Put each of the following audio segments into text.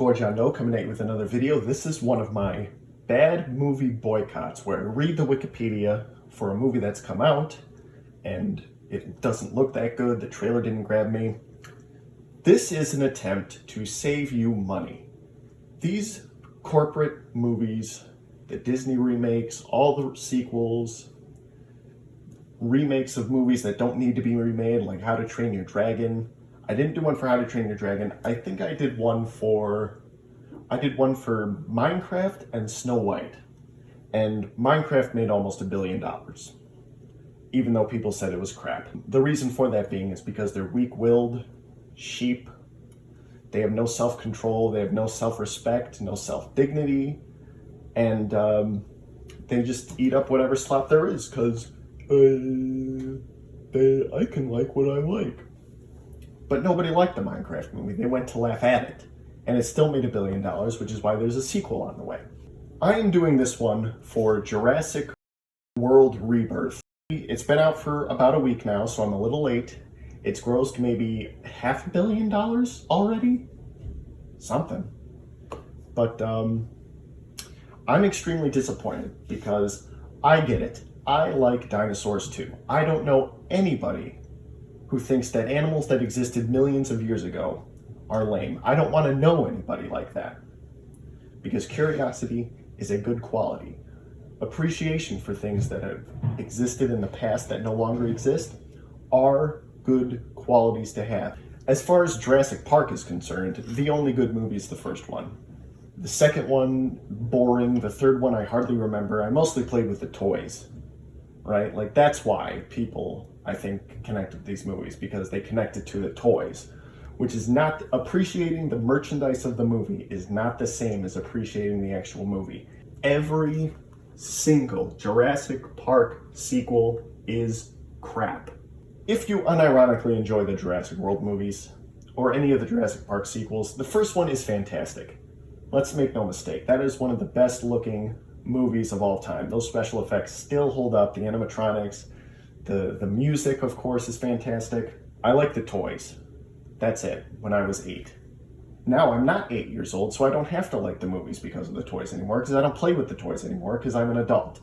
boy Johndeau coming at you with another video. This is one of my bad movie boycotts where I read the Wikipedia for a movie that's come out and it doesn't look that good, the trailer didn't grab me. This is an attempt to save you money. These corporate movies, the Disney remakes, all the sequels, remakes of movies that don't need to be remade, like How to Train Your Dragon. I didn't do one for How to Train Your Dragon. I think I did one for Minecraft and Snow White. And Minecraft made almost $1 billion, even though people said it was crap. The reason for that being is because they're weak-willed sheep. They have no self-control, they have no self-respect, no self-dignity, and they just eat up whatever slop there is, because I can like what I like. But nobody liked the Minecraft movie. They went to laugh at it. And it still made $1 billion, which is why there's a sequel on the way. I am doing this one for Jurassic World Rebirth. It's been out for about a week now, so I'm a little late. It's grossed maybe $500 million already? Something. But I'm extremely disappointed because I get it. I like dinosaurs too. I don't know anybody who thinks that animals that existed millions of years ago are lame. I don't want to know anybody like that. Because curiosity is a good quality. Appreciation for things that have existed in the past that no longer exist are good qualities to have. As far as Jurassic Park is concerned, the only good movie is the first one. The second one, boring. The third one, I hardly remember. I mostly played with the toys, right? Like, that's why people, I think, connect with these movies, because they connected to the toys, which is not appreciating the merchandise of the movie is not the same as appreciating the actual movie. Every single Jurassic Park sequel is crap. If you unironically enjoy the Jurassic World movies, or any of the Jurassic Park sequels, the first one is fantastic. Let's make no mistake, that is one of the best looking movies of all time. Those special effects still hold up, the animatronics, the music, of course, is fantastic. I like the toys. That's it, when I was 8. Now I'm not 8 years old, so I don't have to like the movies because of the toys anymore, because I don't play with the toys anymore, because I'm an adult.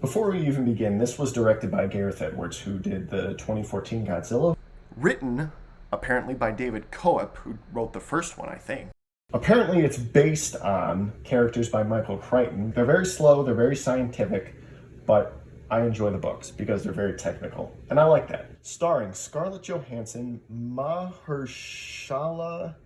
Before we even begin, this was directed by Gareth Edwards, who did the 2014 Godzilla. Written, apparently, by David Coep, who wrote the first one, I think. Apparently it's based on characters by Michael Crichton. They're very slow, they're very scientific, but I enjoy the books because they're very technical, and I like that. Starring Scarlett Johansson, Mahershala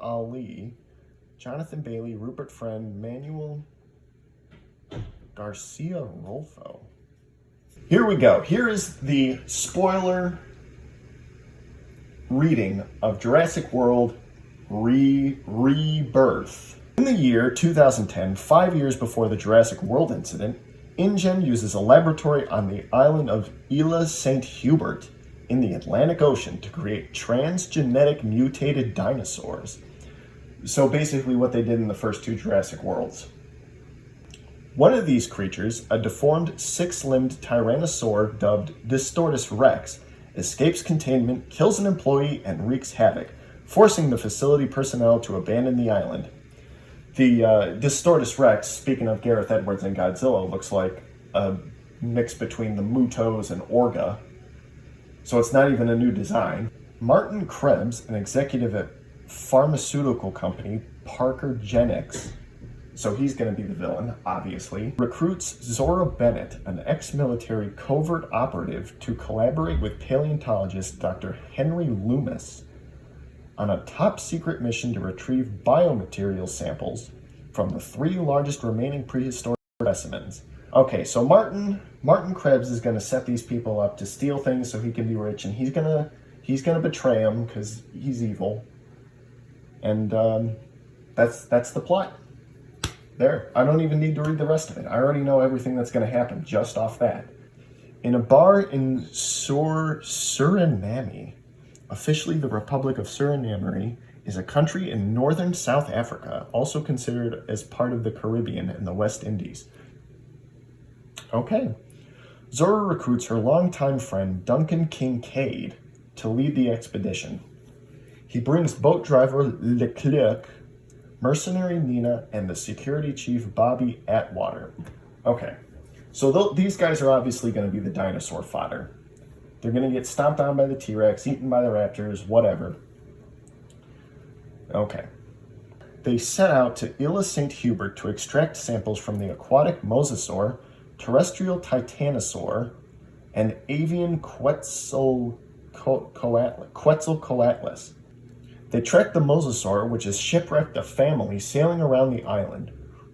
Ali, Jonathan Bailey, Rupert Friend, Manuel Garcia Rolfo. Here we go. Here is the spoiler reading of Jurassic World Rebirth. In the year 2010, 5 years before the Jurassic World incident, InGen uses a laboratory on the island of Isla St. Hubert in the Atlantic Ocean to create transgenetic mutated dinosaurs. So basically what they did in the first 2 Jurassic Worlds. One of these creatures, a deformed 6-limbed tyrannosaur dubbed Distortus Rex, escapes containment, kills an employee, and wreaks havoc, forcing the facility personnel to abandon the island. The Distortus Rex, speaking of Gareth Edwards and Godzilla, looks like a mix between the Mutos and Orga. So it's not even a new design. Martin Krebs, an executive at pharmaceutical company Parker Genix, so he's going to be the villain, obviously, recruits Zora Bennett, an ex-military covert operative, to collaborate with paleontologist Dr. Henry Loomis on a top-secret mission to retrieve biomaterial samples from the 3 largest remaining prehistoric specimens. Okay, so Martin Krebs is going to set these people up to steal things so he can be rich, and he's gonna betray them because he's evil. And that's the plot. There, I don't even need to read the rest of it. I already know everything that's going to happen just off that. In a bar in Suriname, officially the Republic of Suriname, is a country in northern South Africa, also considered as part of the Caribbean and the West Indies. Okay. Zora recruits her longtime friend Duncan Kincaid to lead the expedition. He brings boat driver Leclerc, mercenary Nina, and the security chief Bobby Atwater. Okay, so these guys are obviously going to be the dinosaur fodder. They're going to get stomped on by the T-Rex, eaten by the raptors, whatever. Okay. They set out to Isla St. Hubert to extract samples from the aquatic mosasaur, terrestrial titanosaur, and avian Quetzalcoatlus. They tracked the mosasaur, which has shipwrecked a family sailing around the island.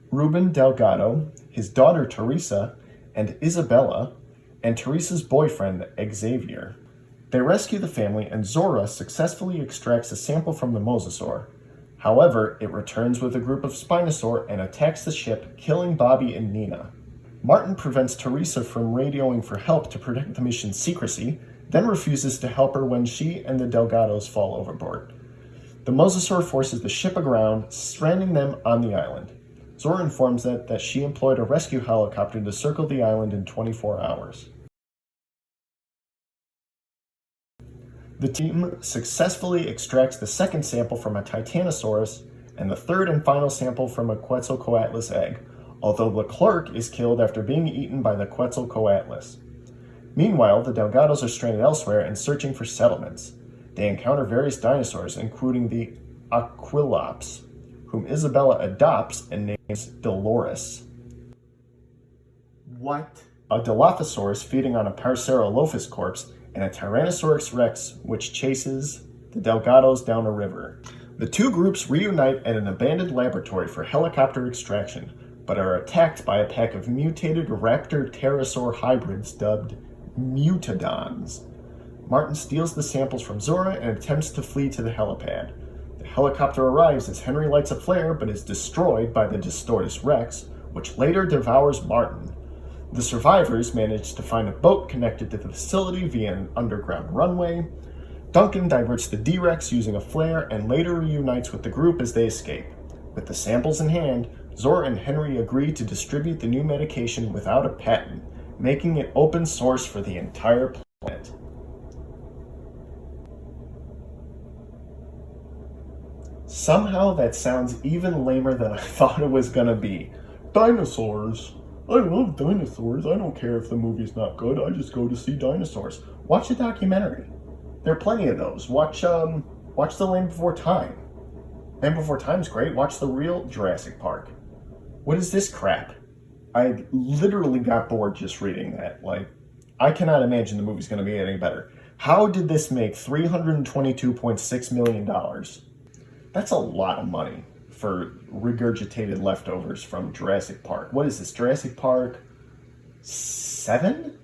Ruben Delgado, his daughter Teresa, and Isabella, and Teresa's boyfriend Xavier. They rescue the family, and Zora successfully extracts a sample from the mosasaur. However, it returns with a group of Spinosaur and attacks the ship, killing Bobby and Nina. Martin prevents Teresa from radioing for help to protect the mission's secrecy, then refuses to help her when she and the Delgados fall overboard. The mosasaur forces the ship aground, stranding them on the island. Zora informs them that she employed a rescue helicopter to circle the island in 24 hours. The team successfully extracts the second sample from a Titanosaurus and the third and final sample from a Quetzalcoatlus egg, although Leclerc is killed after being eaten by the Quetzalcoatlus. Meanwhile, the Delgados are stranded elsewhere and searching for settlements. They encounter various dinosaurs, including the Aquilops, whom Isabella adopts and names Dolores. What? A Dilophosaurus feeding on a Parasaurolophus corpse, and a Tyrannosaurus rex which chases the Delgados down a river. The two groups reunite at an abandoned laboratory for helicopter extraction, but are attacked by a pack of mutated raptor-pterosaur hybrids dubbed Mutodons. Martin steals the samples from Zora and attempts to flee to the helipad. The helicopter arrives as Henry lights a flare but is destroyed by the Distortus Rex, which later devours Martin. The survivors manage to find a boat connected to the facility via an underground runway. Duncan diverts the D-Rex using a flare and later reunites with the group as they escape. With the samples in hand, Zora and Henry agree to distribute the new medication without a patent, making it open source for the entire planet. Somehow that sounds even lamer than I thought it was gonna be. Dinosaurs. I love dinosaurs. I don't care if the movie's not good. I just go to see dinosaurs. Watch a documentary. There are plenty of those. Watch The Land Before Time. Land Before Time's great. Watch the real Jurassic Park. What is this crap? I literally got bored just reading that. I cannot imagine the movie's going to be any better. How did this make $322.6 million? That's a lot of money for regurgitated leftovers from Jurassic Park. What is this, Jurassic Park 7?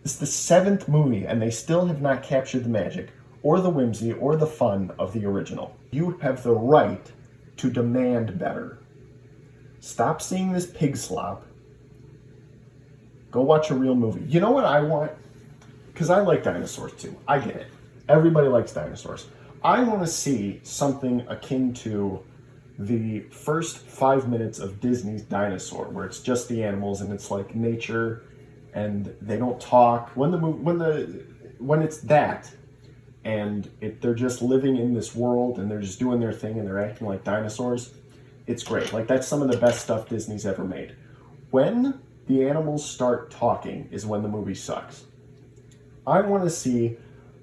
It's the 7th movie, and they still have not captured the magic, or the whimsy, or the fun of the original. You have the right to demand better. Stop seeing this pig slop. Go watch a real movie. You know what I want? Because I like dinosaurs too. I get it. Everybody likes dinosaurs. I want to see something akin to the first 5 minutes of Disney's Dinosaur, where it's just the animals and it's like nature and they don't talk. When it's that and they're just living in this world and they're just doing their thing and they're acting like dinosaurs, it's great. That's some of the best stuff Disney's ever made. When the animals start talking is when the movie sucks. I want to see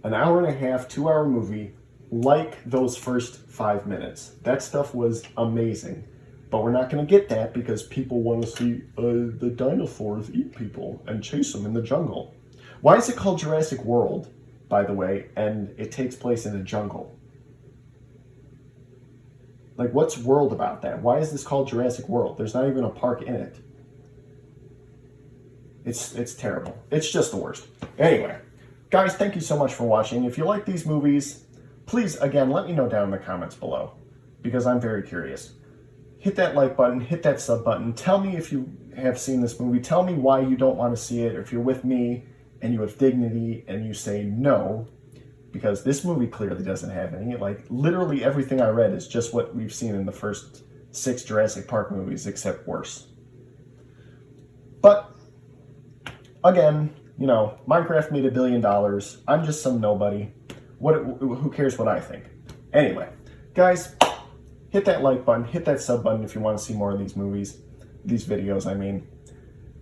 an hour and a half, 2-hour movie like those first 5 minutes. That stuff was amazing. But we're not going to get that because people want to see the dinosaurs eat people and chase them in the jungle. Why is it called Jurassic World, by the way, and it takes place in a jungle? What's world about that? Why is this called Jurassic World? There's not even a park in it. It's terrible. It's just the worst. Anyway, guys, thank you so much for watching. If you like these movies, please, again, let me know down in the comments below, because I'm very curious. Hit that like button, hit that sub button. Tell me if you have seen this movie. Tell me why you don't want to see it. Or if you're with me and you have dignity and you say no, because this movie clearly doesn't have any. Literally everything I read is just what we've seen in the first 6 Jurassic Park movies, except worse. But, again, Minecraft made $1 billion. I'm just some nobody. Who cares what I think? Anyway, guys, hit that like button, hit that sub button if you want to see more of these movies, these videos, I mean.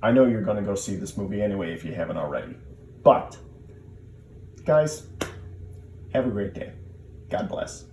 I know you're going to go see this movie anyway if you haven't already. But, guys, have a great day. God bless.